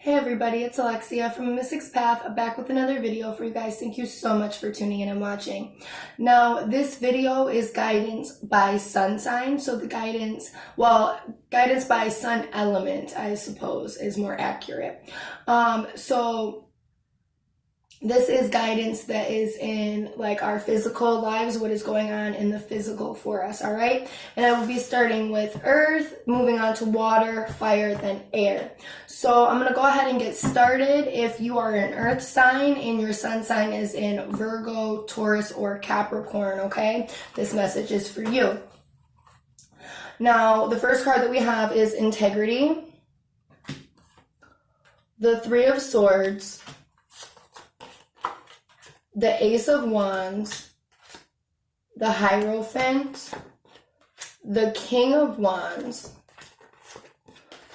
Hey everybody, it's Alexia from amysticspath, back with another video for you guys. Thank you so much for tuning in and watching. Now, this video is guidance by sun sign. So the guidance by sun element, I suppose, is more accurate. This is guidance that is in like our physical lives, what is going on in the physical for us, all right? And I will be starting with earth, moving on to water, fire, then air. So I'm going to go ahead and get started. If you are an earth sign and your sun sign is in Virgo, Taurus, or Capricorn, okay? This message is for you. Now, the first card that we have is integrity, the Three of Swords, the Ace of Wands, the Hierophant, the King of Wands,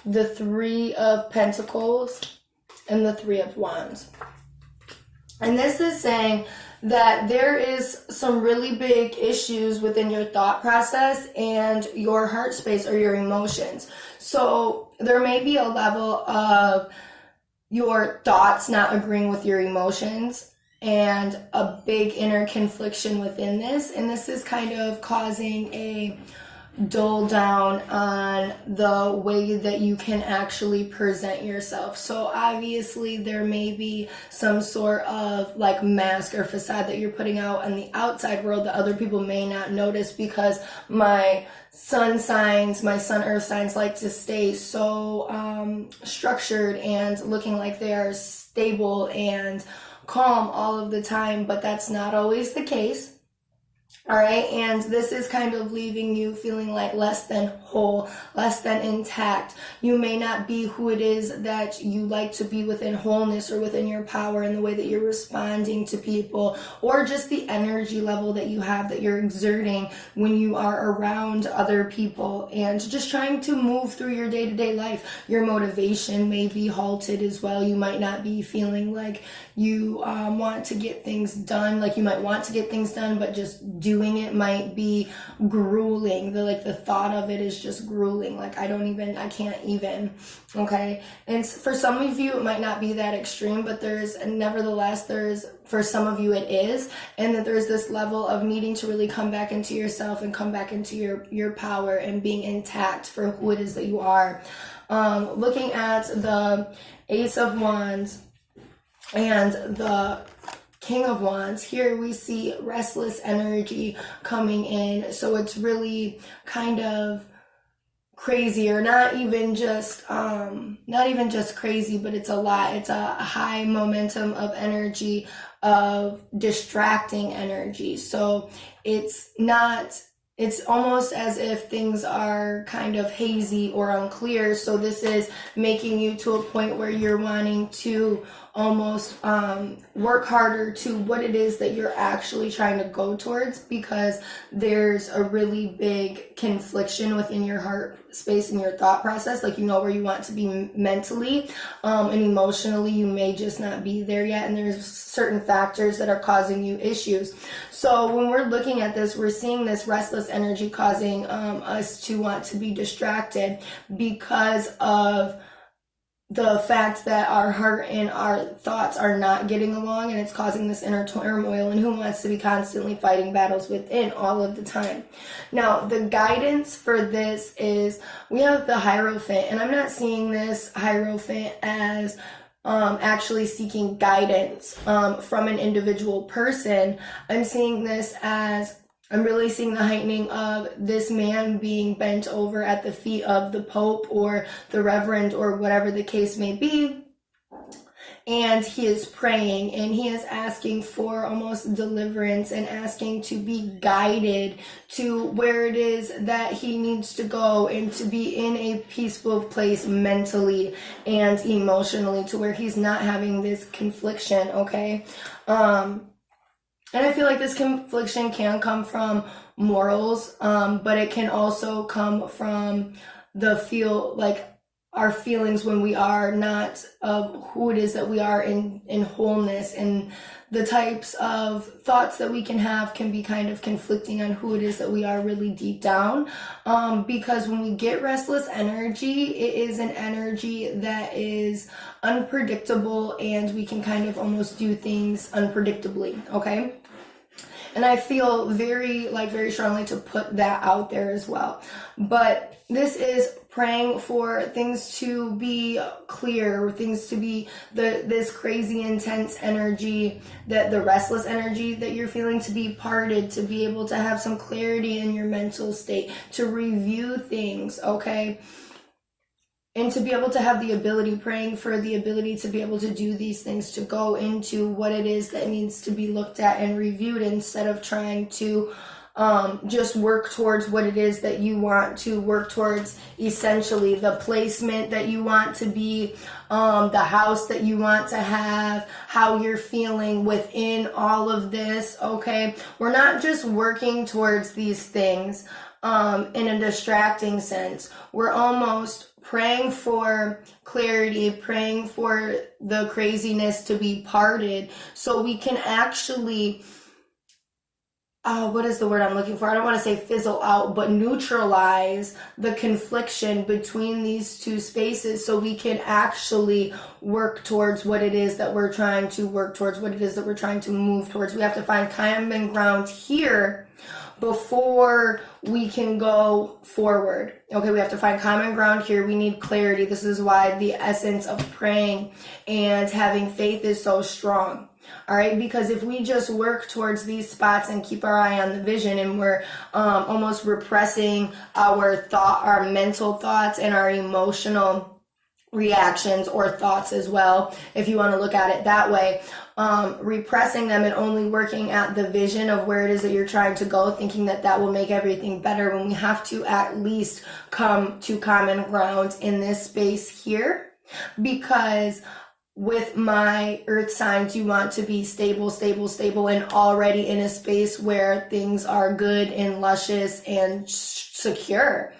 the Three of Pentacles, and the Three of Wands. And this is saying that there is some really big issues within your thought process and your heart space or your emotions. So there may be a level of your thoughts not agreeing with your emotions and a big inner confliction within this. And this is kind of causing a dull down on the way that you can actually present yourself. So obviously there may be some sort of like mask or facade that you're putting out on the outside world that other people may not notice, because my sun signs, my sun earth signs like to stay so structured and looking like they are stable and calm all of the time, but that's not always the case. All right, and this is kind of leaving you feeling like less than whole, less than intact. You may not be who it is that you like to be within wholeness or within your power in the way that you're responding to people, or just the energy level that you have that you're exerting when you are around other people and just trying to move through your day-to-day life. Your motivation may be halted as well. You might not be feeling like you want to get things done. Like you might want to get things done, but just doing it might be grueling. The thought of it is just grueling. Like I can't even, okay? And for some of you, it might not be that extreme, but for some of you it is, and that there's this level of needing to really come back into yourself and come back into your power and being intact for who it is that you are. Looking at the Ace of Wands and the King of Wands, here we see restless energy coming in. So it's really kind of crazy, or not even just crazy, but it's a lot. It's a high momentum of energy, of distracting energy. So it's almost as if things are kind of hazy or unclear. So this is making you to a point where you're wanting to almost work harder to what it is that you're actually trying to go towards, because there's a really big confliction within your heart space and your thought process. Like you know where you want to be mentally and emotionally, you may just not be there yet, and there's certain factors that are causing you issues. So when we're looking at this, we're seeing this restless energy causing us to want to be distracted because of the fact that our heart and our thoughts are not getting along, and it's causing this inner turmoil, and who wants to be constantly fighting battles within all of the time. Now, the guidance for this is we have the Hierophant, and I'm not seeing this Hierophant as actually seeking guidance from an individual person. I'm really seeing the heightening of this man being bent over at the feet of the Pope or the Reverend or whatever the case may be. And he is praying, and he is asking for almost deliverance and asking to be guided to where it is that he needs to go, and to be in a peaceful place mentally and emotionally, to where he's not having this confliction, okay? And I feel like this confliction can come from morals, but it can also come from our feelings when we are not of who it is that we are in wholeness, and the types of thoughts that we can have can be kind of conflicting on who it is that we are really deep down, because when we get restless energy, it is an energy that is unpredictable, and we can kind of almost do things unpredictably, okay? And I feel very strongly to put that out there as well. But this is praying for things to be clear, things to be this crazy intense energy, that the restless energy that you're feeling to be parted, to be able to have some clarity in your mental state, to review things, okay? And to be able to have the ability, praying for the ability to be able to do these things, to go into what it is that needs to be looked at and reviewed, instead of trying to just work towards what it is that you want to work towards, essentially the placement that you want to be, the house that you want to have, how you're feeling within all of this, okay? We're not just working towards these things in a distracting sense. We're almost praying for clarity, praying for the craziness to be parted, so we can actually, what is the word I'm looking for? I don't want to say fizzle out, but neutralize the confliction between these two spaces, so we can actually work towards what it is that we're trying to work towards, what it is that we're trying to move towards. We have to find common ground here before we can go forward. Okay, we have to find common ground here. We need clarity. This is why the essence of praying and having faith is so strong. All right, because if we just work towards these spots and keep our eye on the vision, and we're almost repressing our mental thoughts and our emotional reactions or thoughts as well, if you want to look at it that way, repressing them and only working at the vision of where it is that you're trying to go, thinking that that will make everything better, when we have to at least come to common ground in this space here. Because with my earth signs, you want to be stable, and already in a space where things are good and luscious and secure.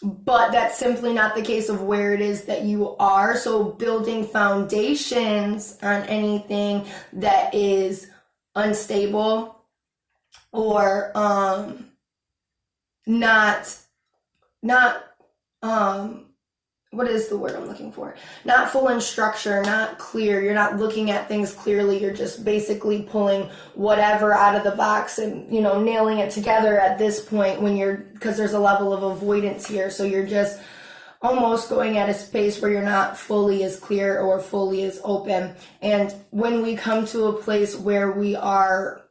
But that's simply not the case of where it is that you are. So building foundations on anything that is unstable or not what is the word I'm looking for? Not full in structure, not clear. You're not looking at things clearly. You're just basically pulling whatever out of the box and, nailing it together at this point, because there's a level of avoidance here. So you're just almost going at a space where you're not fully as clear or fully as open. And when we come to a place where we are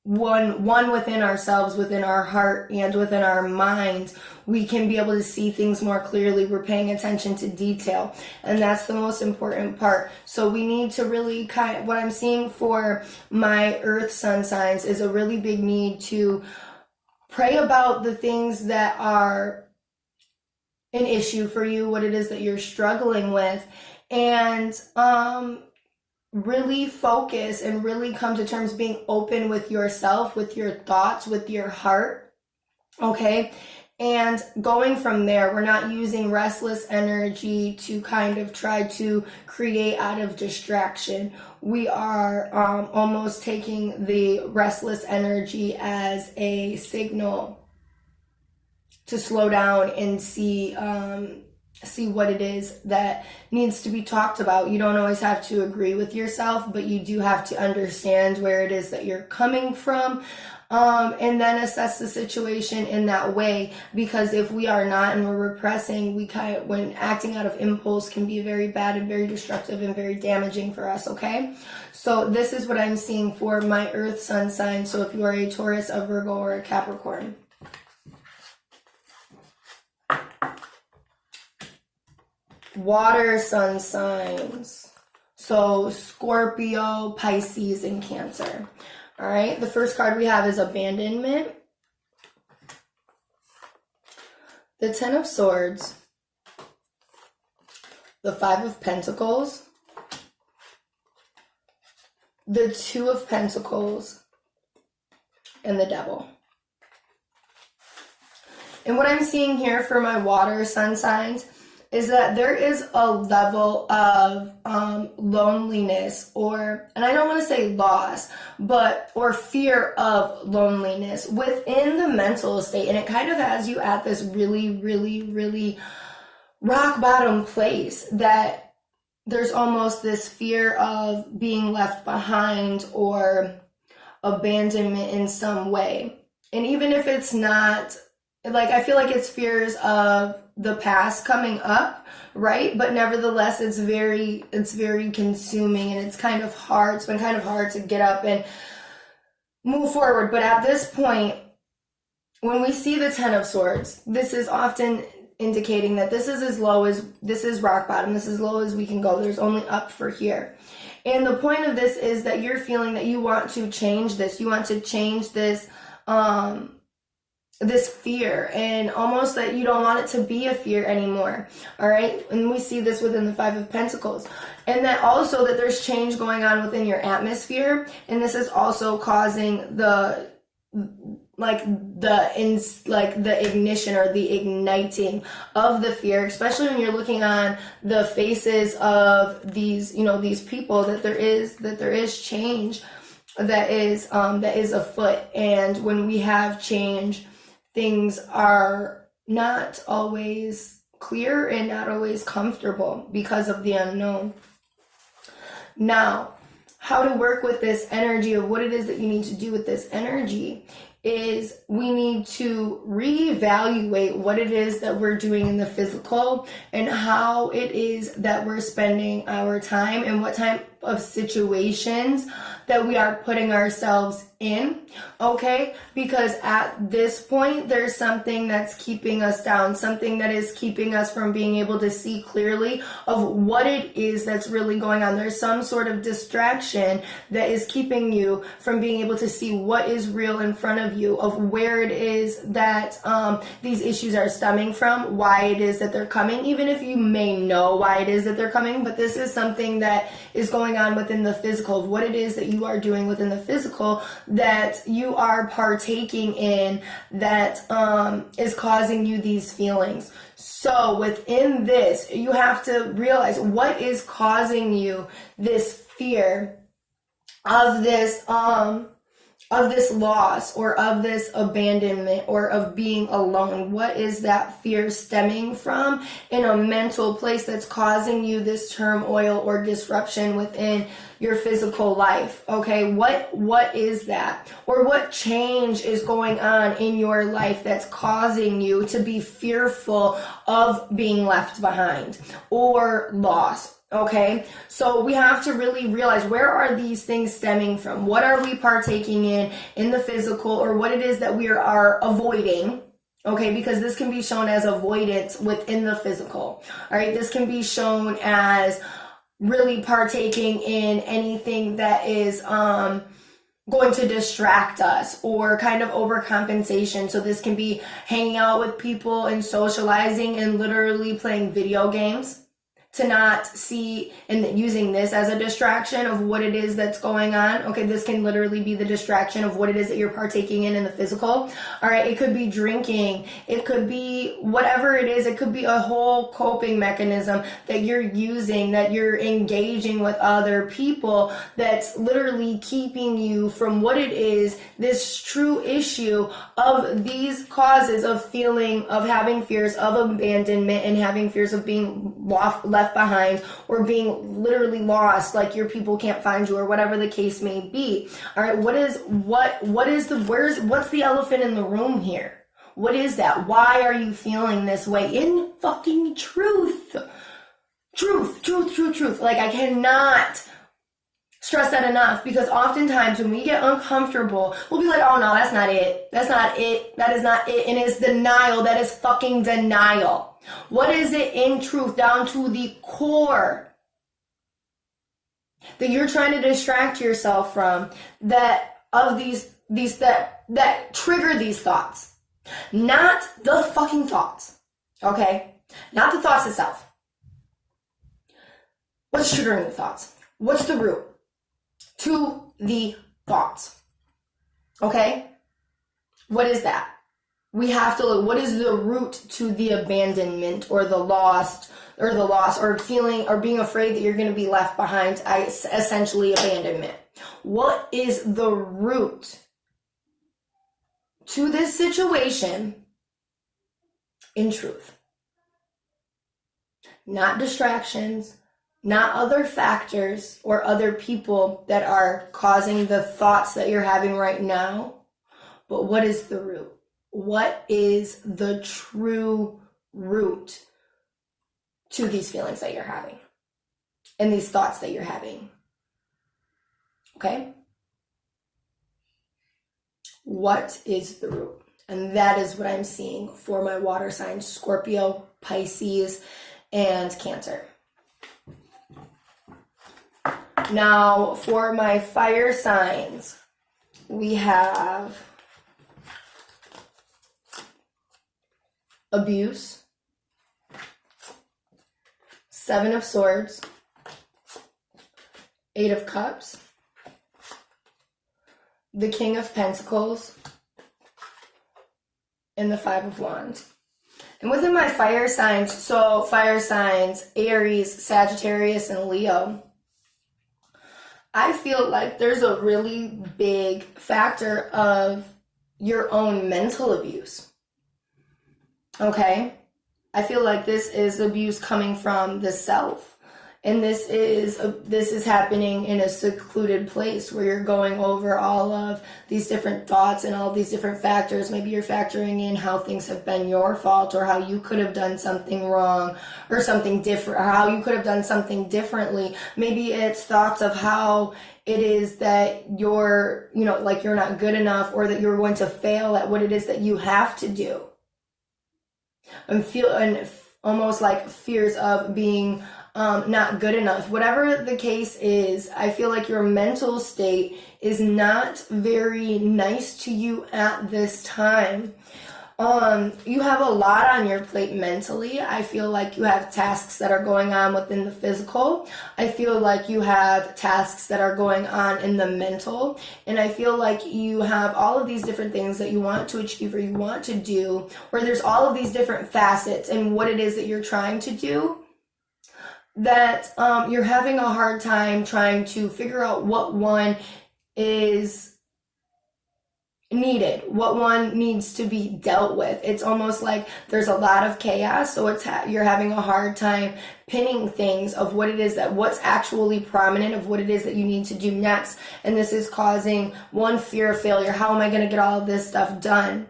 one within ourselves, within our heart and within our mind, we can be able to see things more clearly. We're paying attention to detail, and that's the most important part. So we need to really what I'm seeing for my earth sun signs is a really big need to pray about the things that are an issue for you, what it is that you're struggling with, and really focus and really come to terms being open with yourself, with your thoughts, with your heart, okay? And going from there, we're not using restless energy to kind of try to create out of distraction. We are almost taking the restless energy as a signal to slow down and see what it is that needs to be talked about. You don't always have to agree with yourself, but you do have to understand where it is that you're coming from, and then assess the situation in that way. Because if we are not, and we're repressing, when acting out of impulse, can be very bad and very destructive and very damaging for us, okay? So this is what I'm seeing for my earth sun sign. So if you are a Taurus, a Virgo, or a Capricorn. Water sun signs, so Scorpio, Pisces, and Cancer. All right, the first card we have is abandonment, the 10 of Swords, the 5 of Pentacles, the 2 of Pentacles, and the Devil. And what I'm seeing here for my water sun signs is that there is a level of loneliness, and I don't want to say loss, or fear of loneliness within the mental state. And it kind of has you at this really, really, really rock bottom place that there's almost this fear of being left behind or abandonment in some way. And even if it's not, like, I feel like it's fears of the past coming up, right? But nevertheless, it's very consuming, and it's kind of hard. It's been kind of hard to get up and move forward. But at this point, when we see the Ten of Swords, this is often indicating that this is rock bottom. This is as low as we can go. There's only up for here. And the point of this is that you're feeling that you want to change this. You want to change this, this fear, and almost that you don't want it to be a fear anymore. All right. And we see this within the Five of Pentacles. And that also that there's change going on within your atmosphere. And this is also causing the ignition or the igniting of the fear, especially when you're looking on the faces of these, these people, that there is change that is afoot. And when we have change, things are not always clear and not always comfortable because of the unknown. Now, how to work with this energy, of what it is that you need to do with this energy, is we need to reevaluate what it is that we're doing in the physical and how it is that we're spending our time and what type of situations that we are putting ourselves in, okay? Because at this point, there's something that's keeping us down, something that is keeping us from being able to see clearly of what it is that's really going on. There's some sort of distraction that is keeping you from being able to see what is real in front of you, of where it is that these issues are stemming from, why it is that they're coming, even if you may know why it is that they're coming. But this is something that is going on within the physical, of what it is that you are doing within the physical, that you are partaking in, that is causing you these feelings. So within this, you have to realize what is causing you this fear of this loss, or of this abandonment, or of being alone. What is that fear stemming from in a mental place that's causing you this turmoil or disruption within your physical life? Okay, what is that? Or what change is going on in your life that's causing you to be fearful of being left behind or lost? Okay, so we have to really realize, where are these things stemming from? What are we partaking in the physical, or what it is that we are avoiding? Okay, because this can be shown as avoidance within the physical. All right, this can be shown as really partaking in anything that is going to distract us, or kind of overcompensation. So this can be hanging out with people and socializing and literally playing video games, to not see, and using this as a distraction of what it is that's going on. Okay, this can literally be the distraction of what it is that you're partaking in the physical. All right, it could be drinking, it could be whatever it is, it could be a whole coping mechanism that you're using, that you're engaging with other people, that's literally keeping you from what it is, this true issue of these causes of feeling, of having fears of abandonment, and having fears of being left behind, or being literally lost, like your people can't find you, or whatever the case may be. All right, what's the elephant in the room here? What is that? Why are you feeling this way? In fucking truth. Like, I cannot stress that enough, because oftentimes when we get uncomfortable, we'll be like, oh no, that's not it. That is not it. And it's denial. That is fucking denial. What is it in truth, down to the core, that you're trying to distract yourself from, that of these that trigger these thoughts? Not the fucking thoughts. Okay? Not the thoughts itself. What's triggering the thoughts? What's the root to the thoughts? Okay? What is that? we have to look, what is the root to the abandonment or the loss or feeling or being afraid that you're going to be left behind, essentially abandonment. What is the root to this situation in truth? Not distractions, not other factors or other people that are causing the thoughts that you're having right now, but what is the root? What is the true root to these feelings that you're having and these thoughts that you're having? Okay? What is the root? And that is what I'm seeing for my water signs, Scorpio, Pisces, and Cancer. Now, for my fire signs, we have abuse, 7 of Swords, 8 of Cups, the King of Pentacles, and the 5 of Wands. And within my fire signs, so fire signs, Aries, Sagittarius, and Leo, I feel like there's a really big factor of your own mental abuse. Okay? I feel like this is abuse coming from the self. And this is happening in a secluded place where you're going over all of these different thoughts and all these different factors. Maybe you're factoring in how things have been your fault or how you could have done something wrong or something different, or how you could have done something differently. Maybe it's thoughts of how it is that you're, like you're not good enough or that you're going to fail at what it is that you have to do. And almost like fears of being not good enough. Whatever the case is, I feel like your mental state is not very nice to you at this time. You have a lot on your plate mentally. I feel like you have tasks that are going on within the physical. I feel like you have tasks that are going on in the mental. And I feel like you have all of these different things that you want to achieve or you want to do, or there's all of these different facets and what it is that you're trying to do, that you're having a hard time trying to figure out what one is needed, what one needs to be dealt with. It's almost like there's a lot of chaos, so you're having a hard time pinning things of what it is that what's actually prominent of what it is that you need to do next. And this is causing one, fear of failure. How am I going to get all of this stuff done?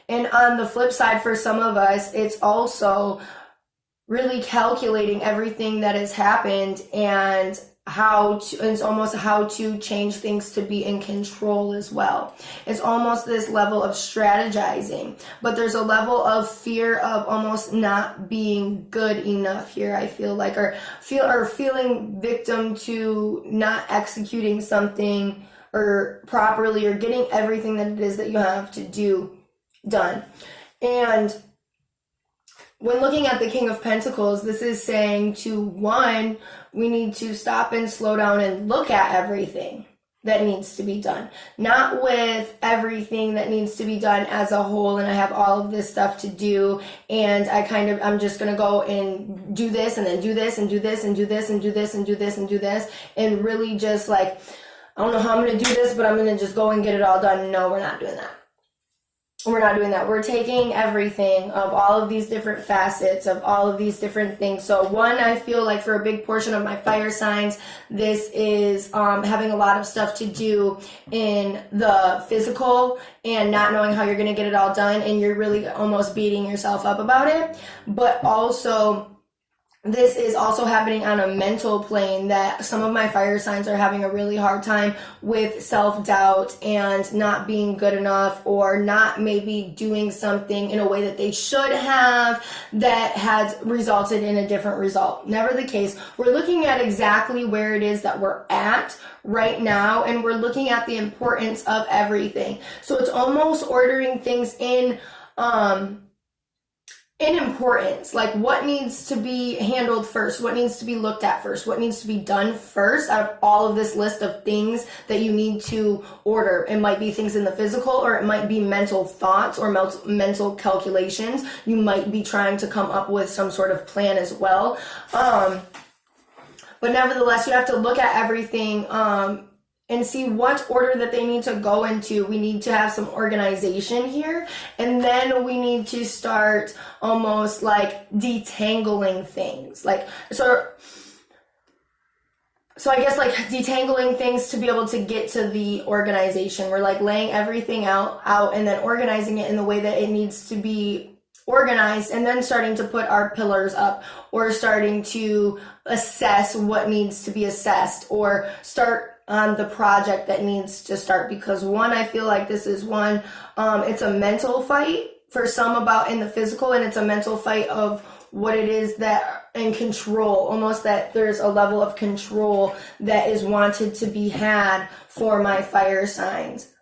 And on the flip side, for some of us, it's also really calculating everything that has happened and it's almost how to change things to be in control as well. It's almost this level of strategizing, but there's a level of fear of almost not being good enough here, I feel like, or feeling victim to not executing something or properly or getting everything that it is that you have to do done. And when looking at the King of Pentacles, this is saying to one, we need to stop and slow down and look at everything that needs to be done. Not with everything that needs to be done as a whole, and I have all of this stuff to do, and I'm just going to go and do this, and then do this, and do this, and do this, and do this, and do this, and do this, and really just like, I don't know how I'm going to do this, but I'm going to just go and get it all done. No, we're not doing that. We're not doing that. We're taking everything of all of these different facets of all of these different things. So one, I feel like for a big portion of my fire signs, this is having a lot of stuff to do in the physical and not knowing how you're going to get it all done. And you're really almost beating yourself up about it. But also, this is also happening on a mental plane, that some of my fire signs are having a really hard time with self-doubt and not being good enough, or not maybe doing something in a way that they should have that has resulted in a different result. Never the case. We're looking at exactly where it is that we're at right now, and we're looking at the importance of everything. So it's almost ordering things in in importance, like what needs to be handled first, what needs to be looked at first, what needs to be done first out of all of this list of things that you need to order. It might be things in the physical, or it might be mental thoughts or mental calculations. You might be trying to come up with some sort of plan as well. But nevertheless, you have to look at everything and see what order that they need to go into. We need to have some organization here, and then we need to start almost like detangling things. Like, so I guess like detangling things to be able to get to the organization. We're like laying everything out and then organizing it in the way that it needs to be organized, and then starting to put our pillars up, or starting to assess what needs to be assessed, or start on the project that needs to start. Because one, I feel like this is one, it's a mental fight for some about in the physical, and it's a mental fight of what it is that in control, almost that there's a level of control that is wanted to be had for my fire signs.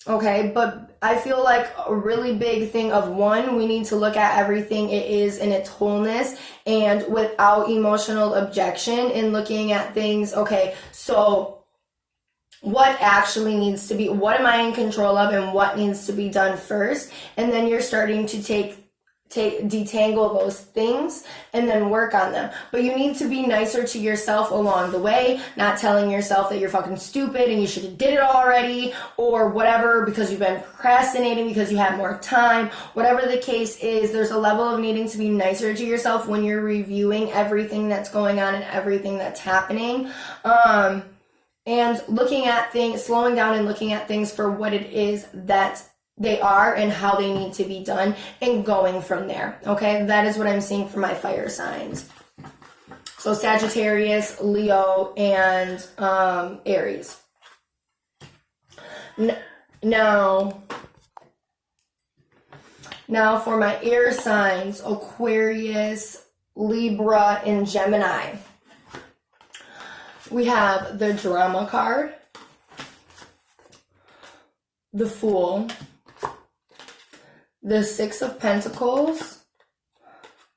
Okay, but I feel like a really big thing of one, we need to look at everything it is in its wholeness and without emotional objection, in looking at things. Okay, so what actually needs to be, what am I in control of, and what needs to be done first? And then you're starting to detangle those things and then work on them. But you need to be nicer to yourself along the way, not telling yourself that you're fucking stupid and you should have did it already or whatever, because you've been procrastinating because you had more time. Whatever the case is, there's a level of needing to be nicer to yourself when you're reviewing everything that's going on and everything that's happening. And looking at things, slowing down and looking at things for what it is that they are and how they need to be done, and going from there. Okay, that is what I'm seeing for my fire signs. So Sagittarius, Leo, and Aries. Now for my air signs, Aquarius, Libra, and Gemini. We have the Drama card, the Fool, the Six of Pentacles,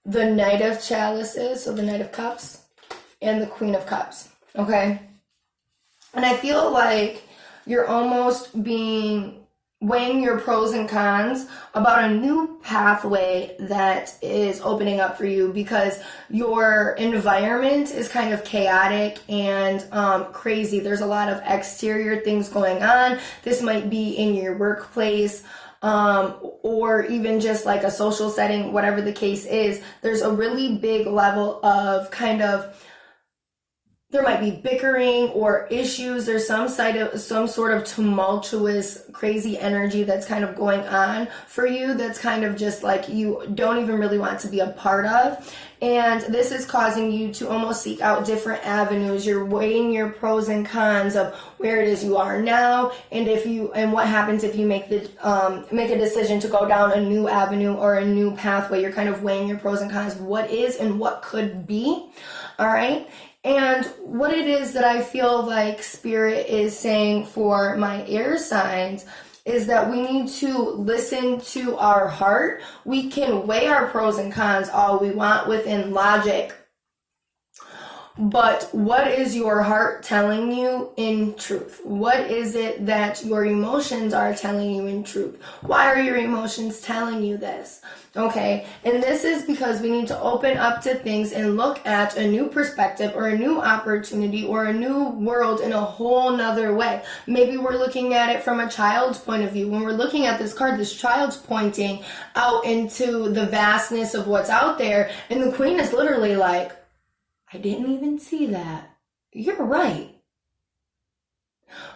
the Knight of Chalices, so the Knight of Cups, and the Queen of Cups, okay? And I feel like you're almost weighing your pros and cons about a new pathway that is opening up for you, because your environment is kind of chaotic and crazy. There's a lot of exterior things going on. This might be in your workplace, or even just like a social setting, whatever the case is. There's a really big level of there might be bickering or issues. There's some sort of tumultuous, crazy energy that's kind of going on for you, that's kind of just like you don't even really want to be a part of. And this is causing you to almost seek out different avenues. You're weighing your pros and cons of where it is you are now, and what happens if you make a decision to go down a new avenue or a new pathway. You're kind of weighing your pros and cons of what is and what could be. All right. And what it is that I feel like Spirit is saying for my air signs is that we need to listen to our heart. We can weigh our pros and cons all we want within logic, but what is your heart telling you in truth? What is it that your emotions are telling you in truth? Why are your emotions telling you this? Okay, and this is because we need to open up to things and look at a new perspective or a new opportunity or a new world in a whole nother way. Maybe we're looking at it from a child's point of view. When we're looking at this card, this child's pointing out into the vastness of what's out there, and the Queen is literally like, I didn't even see that. You're right.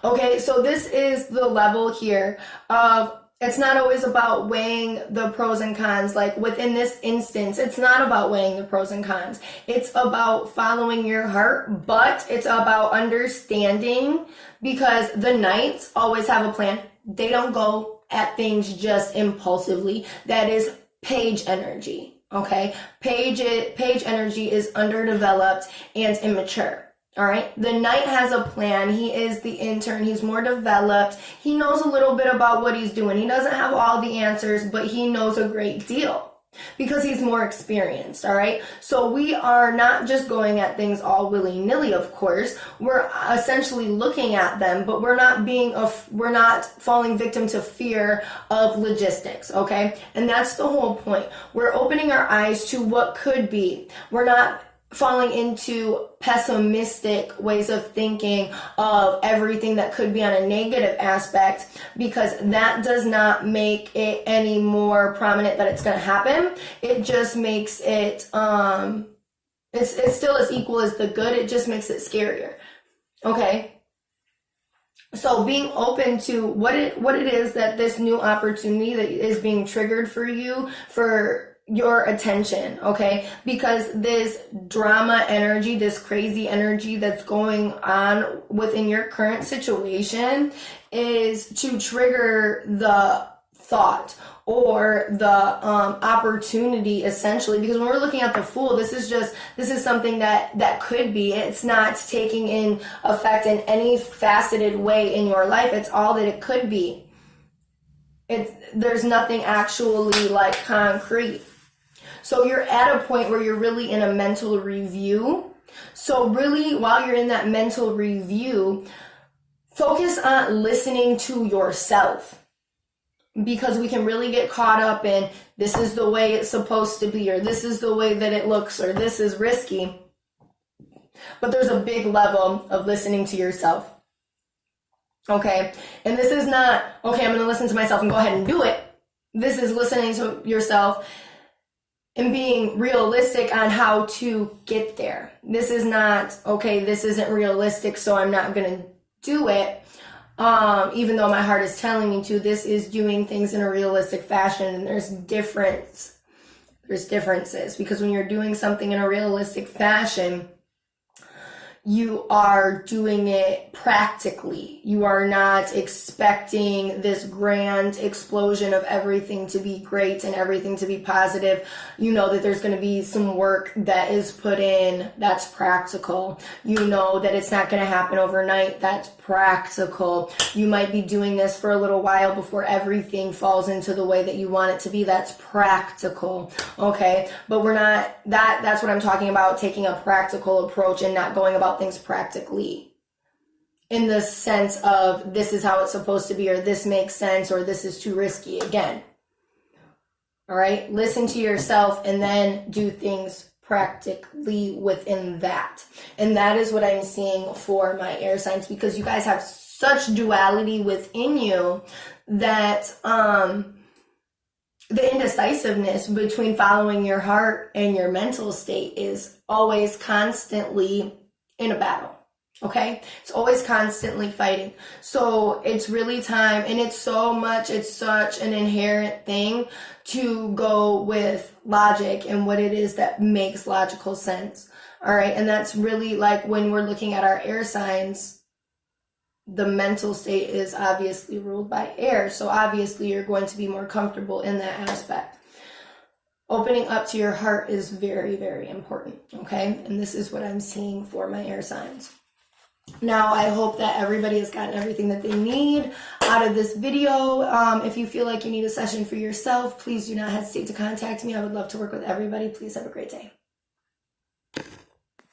Okay, so this is the level here of, it's not always about weighing the pros and cons. Like within this instance, it's not about weighing the pros and cons. It's about following your heart, but it's about understanding, because the Knights always have a plan. They don't go at things just impulsively. That is Page energy. Okay, page energy is underdeveloped and immature. All right, the Knight has a plan. He is the intern. He's more developed. He knows a little bit about what he's doing. He doesn't have all the answers, but he knows a great deal. because he's more experienced, all right? So we are not just going at things all willy-nilly, of course. We're essentially looking at them, but we're not falling victim to fear of logistics, okay? And that's the whole point. We're opening our eyes to what could be. We're not falling into pessimistic ways of thinking of everything that could be on a negative aspect, because that does not make it any more prominent that it's going to happen. It just makes it it's still as equal as the good. It just makes it scarier. Okay? So being open to what it is that this new opportunity that is being triggered for you, for your attention, okay? Because this drama energy, this crazy energy that's going on within your current situation is to trigger the thought or the opportunity, essentially. Because when we're looking at the Fool, this is something that could be. It's not taking in effect in any faceted way in your life. It's all that it could be. There's nothing actually like concrete. So you're at a point where you're really in a mental review. So really, while you're in that mental review, focus on listening to yourself, because we can really get caught up in this is the way it's supposed to be, or this is the way that it looks, or this is risky. But there's a big level of listening to yourself. Okay? And this is not, okay, I'm going to listen to myself and go ahead and do it. This is listening to yourself and being realistic on how to get there. This is not, okay, this isn't realistic, so I'm not going to do it. Even though my heart is telling me to. This is doing things in a realistic fashion, and there's differences. Because when you're doing something in a realistic fashion, you are doing it practically. You are not expecting this grand explosion of everything to be great and everything to be positive. You know that there's going to be some work that is put in that's practical. You know that it's not going to happen overnight. That's practical. You might be doing this for a little while before everything falls into the way that you want it to be. That's practical. Okay? But we're not, that's what I'm talking about, taking a practical approach and not going about things practically in the sense of this is how it's supposed to be, or this makes sense, or this is too risky. Again, all right, listen to yourself and then do things practically within that. And that is what I'm seeing for my air signs, because you guys have such duality within you that the indecisiveness between following your heart and your mental state is always constantly in a battle, okay? It's always constantly fighting. So it's really time, and it's such an inherent thing to go with logic and what it is that makes logical sense, all right? And that's really like when we're looking at our air signs, the mental state is obviously ruled by air. So obviously you're going to be more comfortable in that aspect. Opening up to your heart is very, very important, okay? And this is what I'm seeing for my air signs. Now, I hope that everybody has gotten everything that they need out of this video. If you feel like you need a session for yourself, please do not hesitate to contact me. I would love to work with everybody. Please have a great day.